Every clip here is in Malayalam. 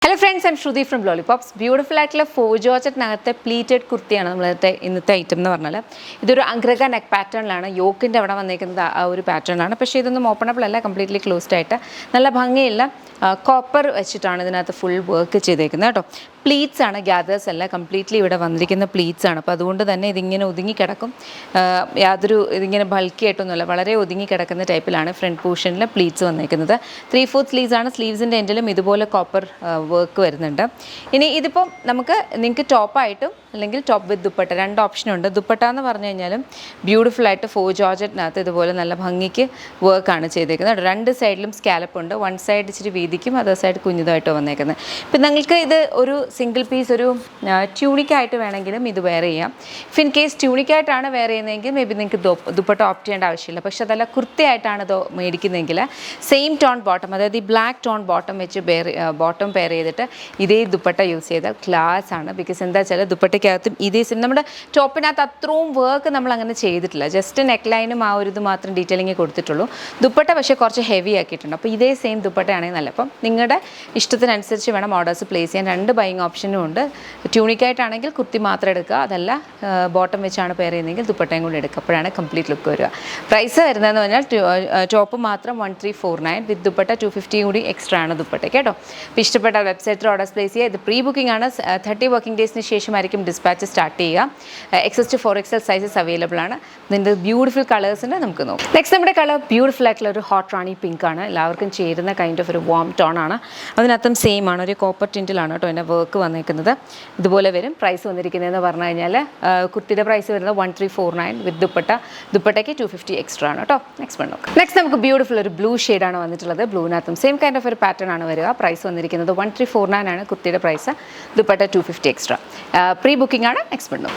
Hello friends, I'm Shruti from Lollipops. Beautiful ആയിട്ടുള്ള ഫോർജോർജറ്റിനകത്തെ പ്ലീറ്റഡ് കുർത്തിയാണ് നമ്മളത്തെ ഇന്നത്തെ ഐറ്റം എന്ന് പറഞ്ഞാൽ. ഇതൊരു അഗ്രക നെക്ക് പാറ്റേണിലാണ്, യോക്കിൻ്റെ അവിടെ വന്നേക്കുന്നത് ആ ഒരു പാറ്റേണിലാണ്. പക്ഷേ ഇതൊന്നും ഓപ്പണബിൾ അല്ല, കംപ്ലീറ്റ്ലി ക്ലോസ്ഡ് ആയിട്ട് നല്ല ഭംഗിയുള്ള കോപ്പർ വെച്ചിട്ടാണ് ഇതിനകത്ത് ഫുൾ വർക്ക് ചെയ്തേക്കുന്നത് കേട്ടോ. പ്ലീറ്റ്സ് ആണ്, ഗ്യാദേഴ്സ് അല്ല, കംപ്ലീറ്റ്ലി ഇവിടെ വന്നിരിക്കുന്ന പ്ലീറ്റ്സ് ആണ്. അപ്പോൾ അതുകൊണ്ട് തന്നെ ഇതിങ്ങനെ ഒതുങ്ങിക്കിടക്കും, ഇതിങ്ങനെ ബൾക്കി ആയിട്ടൊന്നുമല്ല, വളരെ ഒതുങ്ങിക്കിടക്കുന്ന ടൈപ്പിലാണ് ഫ്രണ്ട് പോർഷനിൽ പ്ലീറ്റ്സ് വന്നേക്കുന്നത്. 3/4 സ്ലീവ്സ് ആണ്, സ്ലീവ്സിൻ്റെ എൻഡിലും ഇതുപോലെ കോപ്പർ വർക്ക് വരുന്നുണ്ട്. ഇനി ഇതിപ്പം നിങ്ങൾക്ക് ടോപ്പായിട്ടും അല്ലെങ്കിൽ ടോപ്പ് വിത്ത് ദുപ്പട്ട രണ്ട് ഓപ്ഷനുണ്ട്. ദുപ്പട്ട എന്ന് പറഞ്ഞു കഴിഞ്ഞാലും ബ്യൂട്ടിഫുൾ ആയിട്ട് ജോർജറ്റിനകത്ത് ഇതുപോലെ നല്ല ഭംഗിക്ക് വർക്കാണ് ചെയ്തേക്കുന്നത്. രണ്ട് സൈഡിലും സ്കാലപ്പ് ഉണ്ട്, വൺ സൈഡ് ഇച്ചിരി വീതിക്കും അതർ സൈഡ് കുഞ്ഞിതായിട്ട് വന്നേക്കുന്നത്. ഇപ്പം നിങ്ങൾക്ക് ഇത് ഒരു സിംഗിൾ പീസ് ഒരു ട്യൂണിക്കായിട്ട് വേണമെങ്കിലും ഇത് വെയർ ചെയ്യാം. ഇഫ് ഇൻ കേസ് ട്യൂണിക്കായിട്ടാണ് വെയർ ചെയ്യുന്നതെങ്കിൽ മേ ബി നിങ്ങൾക്ക് ദുപ്പട്ട ഓപ്റ്റ് ചെയ്യേണ്ട ആവശ്യമില്ല. പക്ഷേ അതല്ല കൃത്യമായിട്ടാണ് ഇത് മേടിക്കുന്നതെങ്കിൽ സെയിം ടോൺ ബോട്ടം, അതായത് ഈ ബ്ലാക്ക് ടോൺ ബോട്ടം വെച്ച് ബോട്ടം പെയർ ചെയ്തിട്ട് ഇതേ ദുപ്പട്ട യൂസ് ചെയ്താൽ ക്ലാസ് ആണ്. ബിക്കോസ് എന്താ വെച്ചാൽ ദുപ്പട്ടയ്ക്കകത്തും ഇതേ നമ്മുടെ ടോപ്പിനകത്ത് അത്രയും വർക്ക് നമ്മൾ അങ്ങനെ ചെയ്തിട്ടില്ല, ജസ്റ്റ് നെക്ക് ലൈനും ആ ഒരു ഇത് മാത്രം ഡീറ്റെയിലിംഗ് കൊടുത്തിട്ടുള്ളൂ. ദുപ്പട്ട പക്ഷേ കുറച്ച് ഹെവി ആക്കിയിട്ടുണ്ട്. അപ്പോൾ ഇതേ സെയിം ദുപ്പട്ടയാണെങ്കിൽ നല്ല. അപ്പം നിങ്ങളുടെ ഇഷ്ടത്തിനനുസരിച്ച് വേണം ഓർഡേഴ്സ് പ്ലേസ് ചെയ്യാൻ. രണ്ട് ബൈങ് ഓപ്ഷനും ഉണ്ട്. ട്യൂണിക്കായിട്ടാണെങ്കിൽ കുർത്തി മാത്രം എടുക്കുക, അതല്ല ബോട്ടം വെച്ചാണ് പെയർ ചെയ്യുന്നതെങ്കിൽ ദുപ്പട്ടയും കൂടി എടുക്കുക. അപ്പോഴാണ് കംപ്ലീറ്റ് ലുക്ക് വരിക. പ്രൈസ് വരുന്നതെന്ന് പറഞ്ഞാൽ ടോപ്പ് മാത്രം 1349, വിത്ത് ദുപ്പട്ട 250 കൂടി എക്സ്ട്രാ ആണ് ദുപ്പട്ടയ്ക്ക് കേട്ടോ. അപ്പോൾ ഇഷ്ടപ്പെട്ട വെബ്സൈറ്റിൽ ഓർഡേഴ്സ് പ്ലേസ് ചെയ്യുക. ഇത് പ്രീ ബുക്കിംഗ് ആണ്, 30 വർക്കിംഗ് ഡേയ്സിന് ശേഷമായിരിക്കും ഡിസ്പാച്ച് സ്റ്റാർട്ട് ചെയ്യുക. XS to 4XL sizes available ആണ്. ഇതിൻ്റെ ബ്യൂട്ടിഫുൾ കളേഴ്സിന് നമുക്ക് നോക്കാം. നെക്സ്റ്റ് നമ്മുടെ കളർ ബ്യൂട്ടിഫുൾ ആയിട്ടുള്ള ഒരു ഹോട്ട് റാണി പിങ്ക് ആണ്. എല്ലാവർക്കും ചേരുന്ന കൈൻഡ് ഓഫ് ഒരു വാം ടോൺ ആണ്. അതിനകത്തും സെയിം ആണ്, ഒരു കോപ്പർ ടിൻറ്റിലാണ് കേട്ടോ എൻ്റെ വർക്ക് വന്നേക്കുന്നത്. ഇതുപോലെ വരും. പ്രൈസ് വന്നിരിക്കുന്നതെന്ന് പറഞ്ഞു കഴിഞ്ഞാൽ കുർത്തിയുടെ പ്രൈസ് വരുന്നത് 1349, വിത്ത് ദുപ്പട്ടയ്ക്ക് 250 എക്സ്ട്രാ ആണ് കേട്ടോ. നെക്സ്റ്റ് നോക്കാം. നെക്സ്റ്റ് നമുക്ക് ബ്യൂട്ടിഫുൾ ഒരു ബ്ലൂ ഷെയ്ഡാണ് വന്നിട്ടുള്ളത്. ബ്ലൂവിനകത്തും സെയിം കൈൻഡ് ഓഫ് ഒരു പാറ്റേൺ ആണ് വരിക. പ്രൈസ് വന്നിരിക്കുന്നത് 1349 ആണ് കുർത്തിയുടെ price, dupatta 250 extra. Pre booking ആണ്.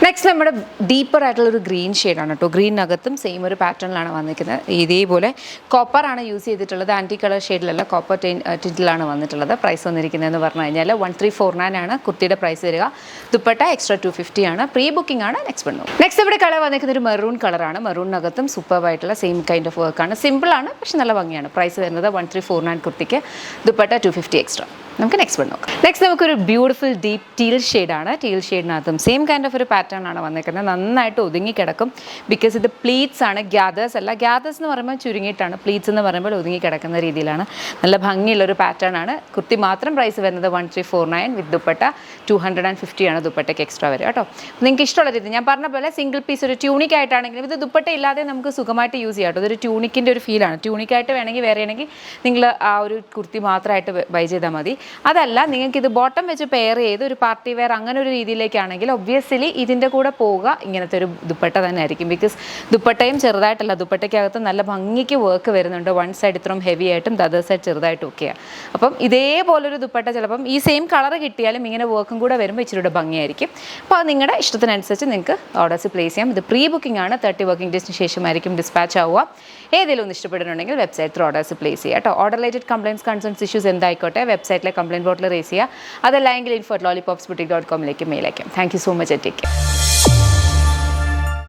നെക്സ്റ്റ് നമ്മുടെ ഡീപ്പർ ആയിട്ടുള്ള ഒരു ഗ്രീൻ ഷെയ്ഡാണ് കേട്ടോ. ഗ്രീനകത്തും സെയിം ഒരു പാറ്റേണിലാണ് വന്നിരിക്കുന്നത്. ഇതേപോലെ കോപ്പർ ആണ് യൂസ് ചെയ്തിട്ടുള്ളത്, ആൻറ്റി കളർ ഷെയ്ഡിലല്ല, കോപ്പർ ടിൻറ്റിലാണ് വന്നിട്ടുള്ളത്. പ്രൈസ് വന്നിരിക്കുന്നതെന്ന് പറഞ്ഞു കഴിഞ്ഞാൽ 1349 ആണ് കുർത്തിയുടെ പ്രൈസ് വരിക, ദുപ്പട്ട എക്സ്ട്രാ 250 ആണ്. പ്രീ ബുക്കിംഗ് ആണ്. നെക്സ്റ്റ് ഇവിടെ കളർ വന്നിരിക്കുന്ന ഒരു മെറൂൺ കളറാണ്. മെറൂണിനകത്തും സൂപ്പർബായിട്ടുള്ള സെയിം കൈൻഡ് ഓഫ് വർക്കാണ്. സിമ്പിൾ ആണ് പക്ഷെ നല്ല ഭംഗിയാണ്. പ്രൈസ് വരുന്നത് 1349 കുർത്തിക്ക്, ദുപ്പട്ട 250 എക്സ്ട്രാ. നമുക്ക് നെക്സ്റ്റ് നോക്കാം. നെക്സ്റ്റ് നമുക്കൊരു ബ്യൂട്ടിഫുൾ ഡീപ്പ് ടീൽ ഷെയ്ഡാണ്. ടീൽ ഷെയ്ഡിനകത്തും സെയിം കൈൻഡ് ഓഫ് ഒരു പാറ്റേൺ ആണ് വന്നിരിക്കുന്നത്. നന്നായിട്ട് ഒതുങ്ങിക്കിടക്കും, ബിക്കോസ് ഇത് പ്ലീറ്റ്സ് ആണ്, ഗ്യാദേഴ്സ് അല്ല. ഗ്യാദേഴ്സ് എന്ന് പറയുമ്പോൾ ചുരുങ്ങിയിട്ടാണ്, പ്ലീറ്റ്സ് എന്ന് പറയുമ്പോൾ ഒതുങ്ങിക്കിടക്കുന്ന രീതിയിലാണ്. നല്ല ഭംഗിയുള്ളൊരു പാറ്റേൺ ആണ്. കുർത്തി മാത്രം പ്രൈസ് വരുന്നത് 1349, വിത്ത് ദുപ്പട്ട 250 ആണ് ദുപ്പട്ടയ്ക്ക് എക്സ്ട്രാ വരിക കേട്ടോ. നിങ്ങൾക്ക് ഇഷ്ടമുള്ള രീതി ഞാൻ പറഞ്ഞ പോലെ സിംഗിൾ പീസ് ഒരു ട്യൂണിക് ആയിട്ടാണെങ്കിലും ഇത് ദുപ്പട്ട ഇല്ലാതെ നമുക്ക് സുഖമായിട്ട് യൂസ് ചെയ്യാം കേട്ടോ. ഇതൊരു ട്യൂണിക്കിൻ്റെ ഒരു ഫീലാണ്. ട്യൂണിക്കായിട്ട് വേണമെങ്കിൽ വേറെ ആണെങ്കിൽ നിങ്ങൾ ആ ഒരു കുർത്തി മാത്രമായിട്ട് ബൈ ചെയ്താൽ മതി. അതല്ല നിങ്ങൾക്ക് ഇത് ബോട്ടം വെച്ച് പെയർ ചെയ്ത് ഒരു പാർട്ടി വെയർ അങ്ങനെ ഒരു രീതിയിലേക്കാണെങ്കിൽ ഒബ്വിയസ്ലി ഇതിൻ്റെ കൂടെ പോവുക ഇങ്ങനത്തെ ഒരു ദുപ്പട്ട തന്നെ ആയിരിക്കും. ബിക്കോസ് ദുപ്പട്ടയും ചെറുതായിട്ടല്ല, ദുപ്പട്ടയ്ക്കകത്ത് നല്ല ഭംഗിക്ക് വർക്ക് വരുന്നുണ്ട്. വൺ സൈഡ് ഇത്രയും ഹെവി ആയിട്ടും അതർ സൈഡ് ചെറുതായിട്ടും ഒക്കെയാണ്. അപ്പം ഇതേപോലൊരു ദുപ്പട്ട ചിലപ്പം ഈ സെയിം കളർ കിട്ടിയാലും ഇങ്ങനെ വർക്കും കൂടെ വരുമ്പോൾ ഇച്ചിരി ഭംഗിയായിരിക്കും. അപ്പോൾ അത് നിങ്ങളുടെ ഇഷ്ടത്തിനനുസരിച്ച് നിങ്ങൾക്ക് ഓർഡേഴ്സ് പ്ലേസ് ചെയ്യാം. ഇത് പ്രീ ബുക്കിംഗ് ആണ്. 30 വർക്കിംഗ് ഡേയ്സിന് ശേഷമായിരിക്കും ഡിസ്പാച്ച് ആവുക. ഏതെങ്കിലും ഒന്ന് ഇഷ്ടപ്പെടുന്നുണ്ടെങ്കിൽ വെബ്സൈറ്റിൽ ഓർഡേഴ്സ് പ്ലേസ് ചെയ്യുക കേട്ടോ. Order related complaints concerns issues എന്തായിക്കോട്ടെ വെബ്സൈറ്റിലെ കംപ്ലയിൻറ്റ് ബോർഡിൽ റേസ് ചെയ്യുക. അതല്ലെങ്കിൽ info@lollipopsboutique.com മെയിൽ അയക്കാം. Thank you so much. Take care.